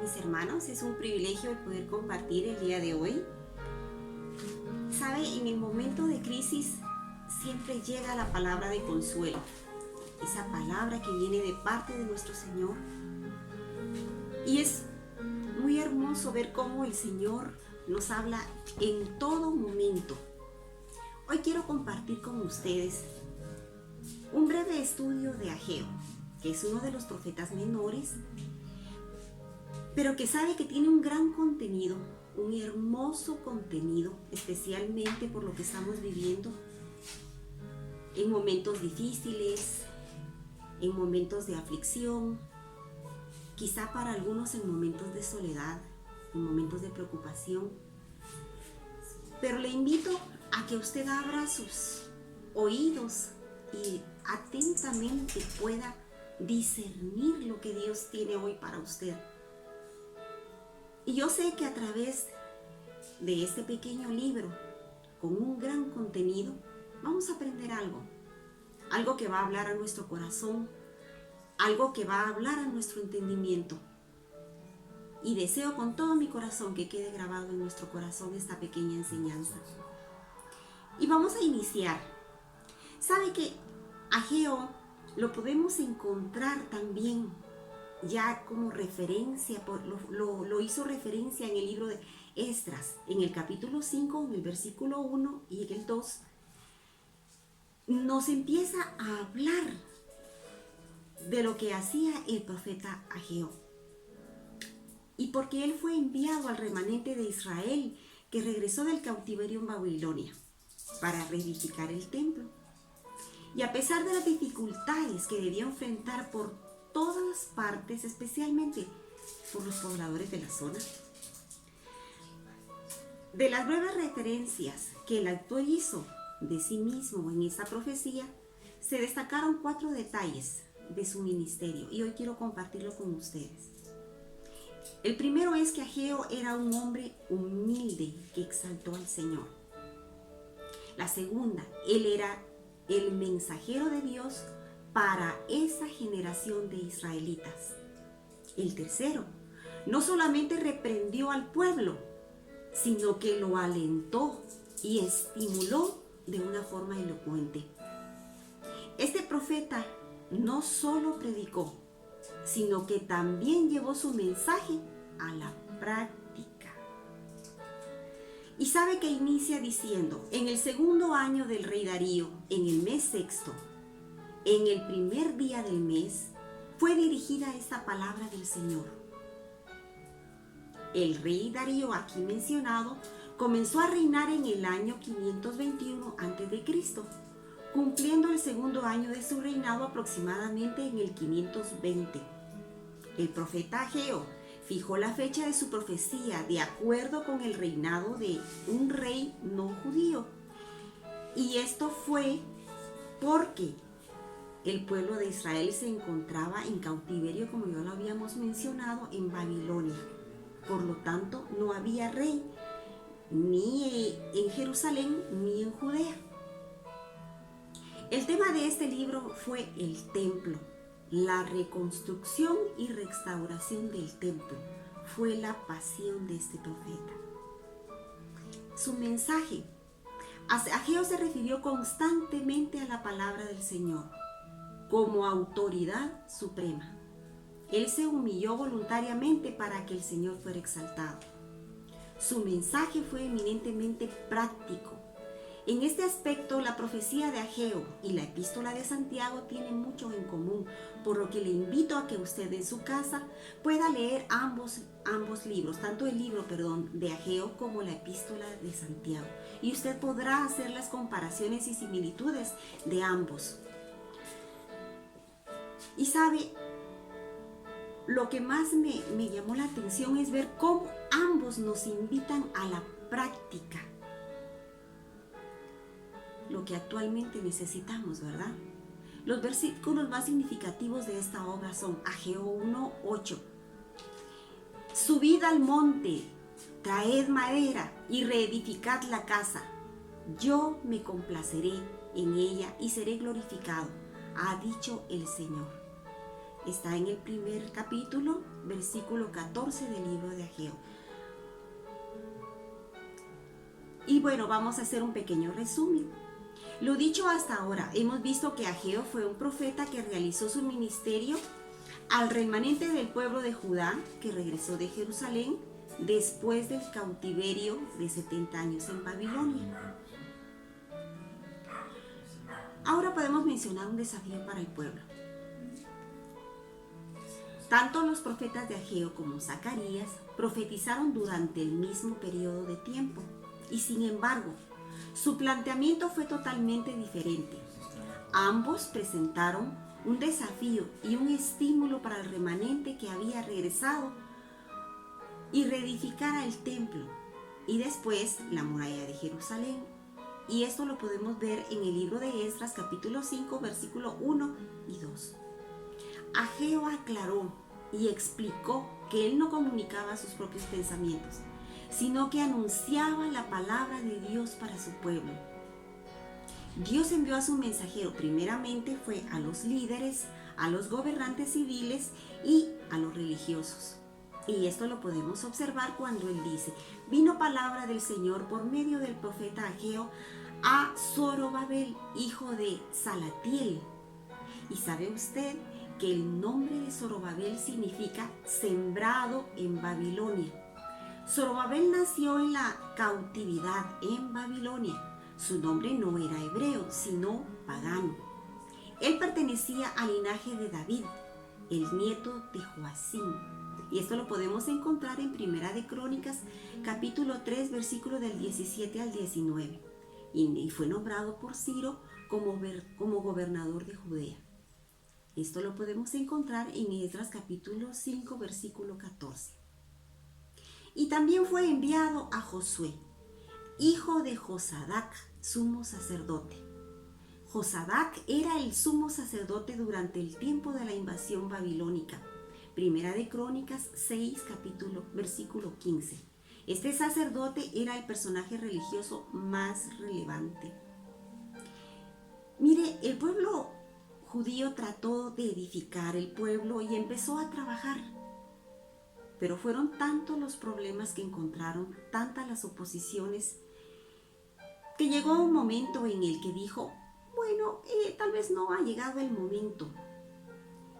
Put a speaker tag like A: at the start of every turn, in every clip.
A: mis hermanos, es un privilegio el poder compartir el día de hoy. Sabe, en el momento de crisis siempre llega la palabra de consuelo, esa palabra que viene de parte de nuestro Señor. Y es muy hermoso ver cómo el Señor nos habla en todo momento. Hoy quiero compartir con ustedes un breve estudio de Ageo, que es uno de los profetas menores, pero que sabe que tiene un gran contenido, un hermoso contenido, especialmente por lo que estamos viviendo en momentos difíciles, en momentos de aflicción, quizá para algunos en momentos de soledad, en momentos de preocupación. Pero le invito a que usted abra sus oídos y atentamente pueda discernir lo que Dios tiene hoy para usted. Y yo sé que a través de este pequeño libro, con un gran contenido, vamos a aprender algo que va a hablar a nuestro corazón, algo que va a hablar a nuestro entendimiento. Y deseo con todo mi corazón que quede grabado en nuestro corazón esta pequeña enseñanza. Y vamos a iniciar. ¿Sabe que Ageo lo podemos encontrar también ya como referencia, lo hizo referencia en el libro de Esdras, en el capítulo 5, en el versículo 1 y en el 2, nos empieza a hablar de lo que hacía el profeta Ageo. Y porque él fue enviado al remanente de Israel que regresó del cautiverio en Babilonia para reedificar el templo. Y a pesar de las dificultades que debía enfrentar por todas partes, especialmente por los pobladores de la zona, de las breves referencias que el autor hizo de sí mismo en esa profecía, se destacaron 4 detalles de su ministerio y hoy quiero compartirlo con ustedes. El primero es que Ageo era un hombre humilde que exaltó al Señor. La segunda, él era el mensajero de Dios para esa generación de israelitas. El tercero, no solamente reprendió al pueblo, sino que lo alentó y estimuló de una forma elocuente. Este profeta no solo predicó, sino que también llevó su mensaje a la práctica. Y sabe que inicia diciendo: en el segundo año del rey Darío, en el mes sexto, en el primer día del mes, fue dirigida esta palabra del Señor. El rey Darío, aquí mencionado, comenzó a reinar en el año 521 a.C., cumpliendo el segundo año de su reinado aproximadamente en el 520. El profeta Ageo fijó la fecha de su profecía de acuerdo con el reinado de un rey no judío. Y esto fue porque el pueblo de Israel se encontraba en cautiverio, como ya lo habíamos mencionado, en Babilonia. Por lo tanto, no había rey ni en Jerusalén ni en Judea. El tema de este libro fue el templo. La reconstrucción y restauración del templo fue la pasión de este profeta. Su mensaje. Ageo se refirió constantemente a la palabra del Señor como autoridad suprema. Él se humilló voluntariamente para que el Señor fuera exaltado. Su mensaje fue eminentemente práctico. En este aspecto, la profecía de Ageo y la epístola de Santiago tienen mucho en común, por lo que le invito a que usted en su casa pueda leer ambos libros, tanto el libro, de Ageo como la epístola de Santiago. Y usted podrá hacer las comparaciones y similitudes de ambos. Y sabe, lo que más me llamó la atención es ver cómo ambos nos invitan a la práctica. Lo que actualmente necesitamos, ¿verdad? Los versículos más significativos de esta obra son Ageo 1:8. Subid al monte, traed madera y reedificad la casa. Yo me complaceré en ella y seré glorificado, ha dicho el Señor. Está en el primer capítulo, versículo 14 del libro de Ageo. Y bueno, vamos a hacer un pequeño resumen. Lo dicho hasta ahora, hemos visto que Ageo fue un profeta que realizó su ministerio al remanente del pueblo de Judá que regresó de Jerusalén después del cautiverio de 70 años en Babilonia. Ahora podemos mencionar un desafío para el pueblo. Tanto los profetas de Ageo como Zacarías profetizaron durante el mismo periodo de tiempo y sin embargo, su planteamiento fue totalmente diferente. Ambos presentaron un desafío y un estímulo para el remanente que había regresado y reedificara el templo y después la muralla de Jerusalén. Y esto lo podemos ver en el libro de Esdras, capítulo 5, versículo 1 y 2. Ageo aclaró y explicó que él no comunicaba sus propios pensamientos, sino que anunciaba la palabra de Dios para su pueblo. Dios envió a su mensajero, primeramente fue a los líderes, a los gobernantes civiles y a los religiosos. Y esto lo podemos observar cuando él dice: vino palabra del Señor por medio del profeta Ageo a Zorobabel, hijo de Salatiel. Y sabe usted que el nombre de Zorobabel significa sembrado en Babilonia. Zorobabel nació en la cautividad en Babilonia. Su nombre no era hebreo, sino pagano. Él pertenecía al linaje de David, el nieto de Joacim. Y esto lo podemos encontrar en Primera de Crónicas, capítulo 3, versículo del 17 al 19. Y fue nombrado por Ciro como gobernador de Judea. Esto lo podemos encontrar en Esdras, capítulo 5, versículo 14. Y también fue enviado a Josué, hijo de Josadac, sumo sacerdote. Josadac era el sumo sacerdote durante el tiempo de la invasión babilónica. Primera de Crónicas 6, capítulo, versículo 15. Este sacerdote era el personaje religioso más relevante. Mire, el pueblo judío trató de edificar el pueblo y empezó a trabajar. Pero fueron tantos los problemas que encontraron, tantas las oposiciones, que llegó un momento en el que dijo: bueno, tal vez no ha llegado el momento.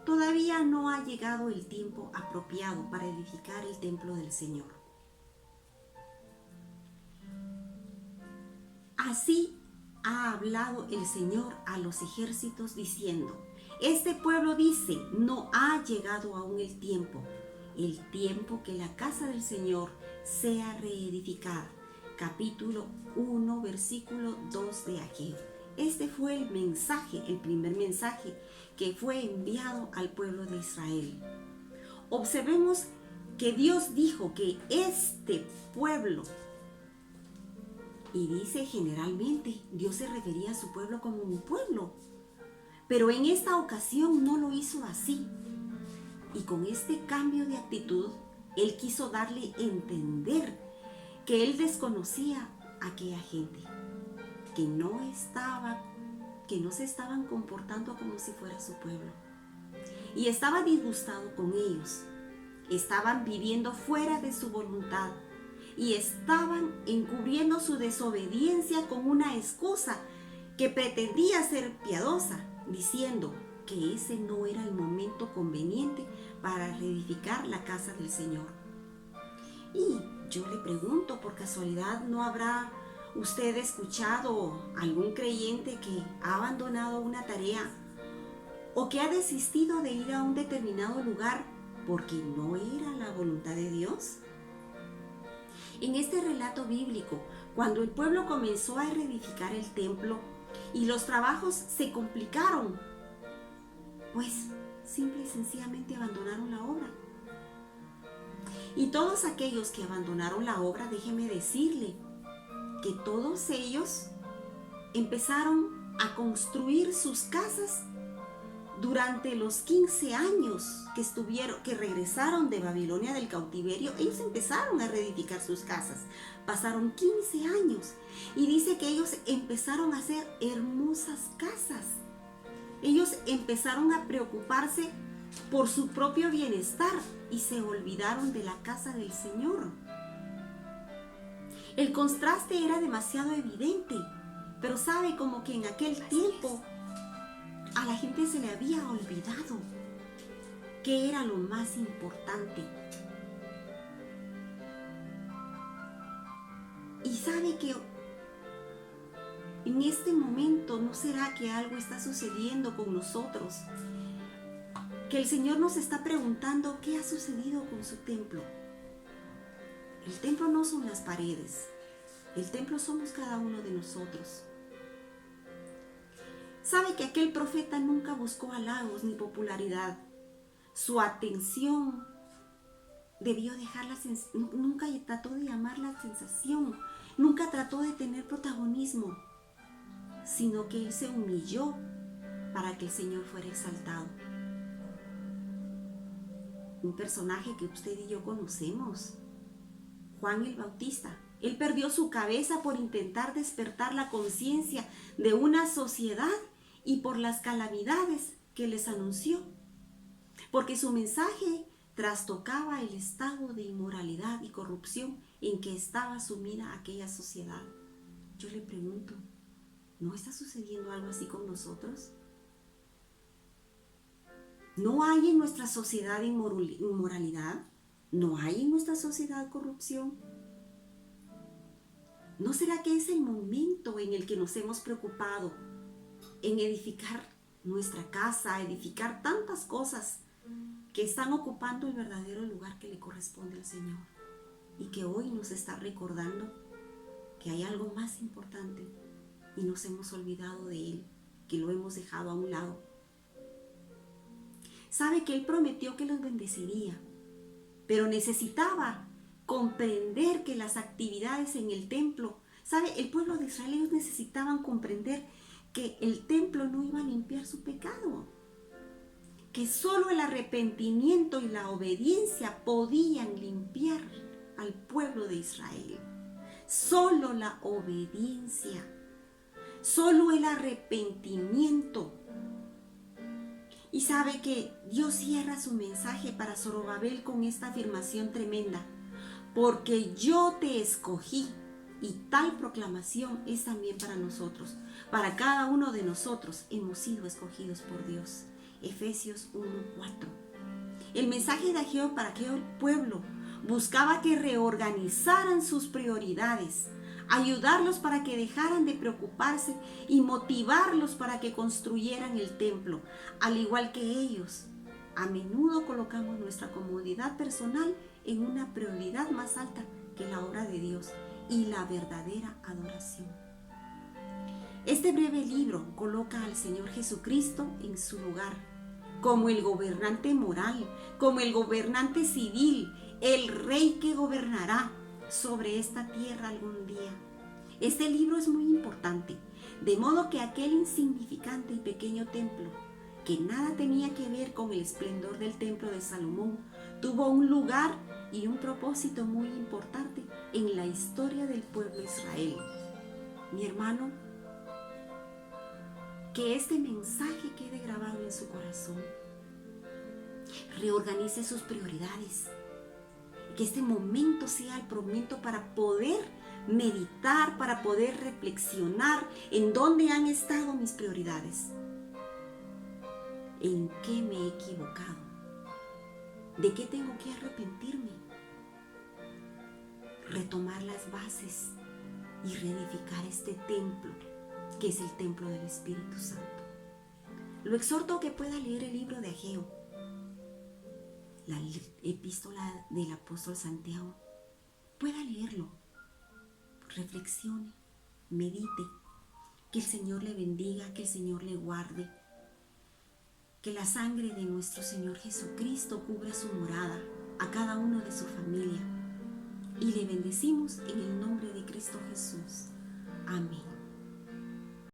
A: Todavía no ha llegado el tiempo apropiado para edificar el templo del Señor. Así ha hablado el Señor a los ejércitos diciendo: este pueblo dice, no ha llegado aún el tiempo que la casa del Señor sea reedificada. Capítulo 1, versículo 2 de Ageo. Este fue el mensaje, el primer mensaje que fue enviado al pueblo de Israel. Observemos que Dios dijo que este pueblo, y dice generalmente, Dios se refería a su pueblo como un pueblo, pero en esta ocasión no lo hizo así. Y con este cambio de actitud, Él quiso darle a entender que Él desconocía a aquella gente, que no se estaban comportando como si fuera su pueblo. Y estaba disgustado con ellos. Estaban viviendo fuera de su voluntad y estaban encubriendo su desobediencia con una excusa que pretendía ser piadosa, diciendo que ese no era el momento conveniente para reedificar la casa del Señor. Y yo le pregunto, por casualidad, ¿no habrá usted escuchado algún creyente que ha abandonado una tarea o que ha desistido de ir a un determinado lugar porque no era la voluntad de Dios? En este relato bíblico, cuando el pueblo comenzó a reedificar el templo y los trabajos se complicaron, pues simple y sencillamente abandonaron la obra. Y todos aquellos que abandonaron la obra, déjeme decirle que todos ellos empezaron a construir sus casas durante los 15 años que regresaron de Babilonia del cautiverio. Ellos empezaron a reedificar sus casas. Pasaron 15 años y dice que ellos empezaron a hacer hermosas casas. Ellos empezaron a preocuparse por su propio bienestar y se olvidaron de la casa del Señor. El contraste era demasiado evidente, pero sabe, como que en aquel tiempo a la gente se le había olvidado que era lo más importante. Y sabe que en este momento, ¿no será que algo está sucediendo con nosotros? Que el Señor nos está preguntando qué ha sucedido con su templo. El templo no son las paredes, el templo somos cada uno de nosotros. Sabe que aquel profeta nunca buscó halagos ni popularidad. Su atención debió dejarla, nunca trató de llamar la sensación, nunca trató de tener protagonismo, sino que él se humilló para que el Señor fuera exaltado. Un personaje que usted y yo conocemos, Juan el Bautista. Él perdió su cabeza por intentar despertar la conciencia de una sociedad y por las calamidades que les anunció, porque su mensaje trastocaba el estado de inmoralidad y corrupción en que estaba sumida aquella sociedad. Yo le pregunto, ¿no está sucediendo algo así con nosotros? ¿No hay en nuestra sociedad inmoralidad? ¿No hay en nuestra sociedad corrupción? ¿No será que es el momento en el que nos hemos preocupado en edificar nuestra casa, edificar tantas cosas que están ocupando el verdadero lugar que le corresponde al Señor? Y que hoy nos está recordando que hay algo más importante y nos hemos olvidado de Él, que lo hemos dejado a un lado. Sabe que Él prometió que los bendeciría, pero necesitaba comprender que las actividades en el templo, sabe, el pueblo de Israel, ellos necesitaban comprender que el templo no iba a limpiar su pecado, que solo el arrepentimiento y la obediencia podían limpiar al pueblo de Israel. Solo la obediencia, solo el arrepentimiento. Y sabe que Dios cierra su mensaje para Zorobabel con esta afirmación tremenda: porque yo te escogí. Y tal proclamación es también para nosotros. Para cada uno de nosotros hemos sido escogidos por Dios. Efesios 1:4. El mensaje de Ageo para aquel pueblo buscaba que reorganizaran sus prioridades, ayudarlos para que dejaran de preocuparse y motivarlos para que construyeran el templo. Al igual que ellos, a menudo colocamos nuestra comodidad personal en una prioridad más alta que la obra de Dios y la verdadera adoración. Este breve libro coloca al Señor Jesucristo en su lugar, como el gobernante moral, como el gobernante civil, el rey que gobernará sobre esta tierra algún día. Este libro es muy importante, de modo que aquel insignificante y pequeño templo, que nada tenía que ver con el esplendor del templo de Salomón, tuvo un lugar y un propósito muy importante en la historia del pueblo de Israel. Mi hermano, que este mensaje quede grabado en su corazón. Reorganice sus prioridades. Que este momento sea el momento para poder meditar, para poder reflexionar en dónde han estado mis prioridades. ¿En qué me he equivocado? ¿De qué tengo que arrepentirme? Retomar las bases y reedificar este templo, que es el templo del Espíritu Santo. Lo exhorto a que pueda leer el libro de Ageo, la epístola del apóstol Santiago. Pueda leerlo, reflexione, medite, que el Señor le bendiga, que el Señor le guarde, que la sangre de nuestro Señor Jesucristo cubra su morada, a cada uno de su familia, y le bendecimos en el nombre de Cristo Jesús. Amén.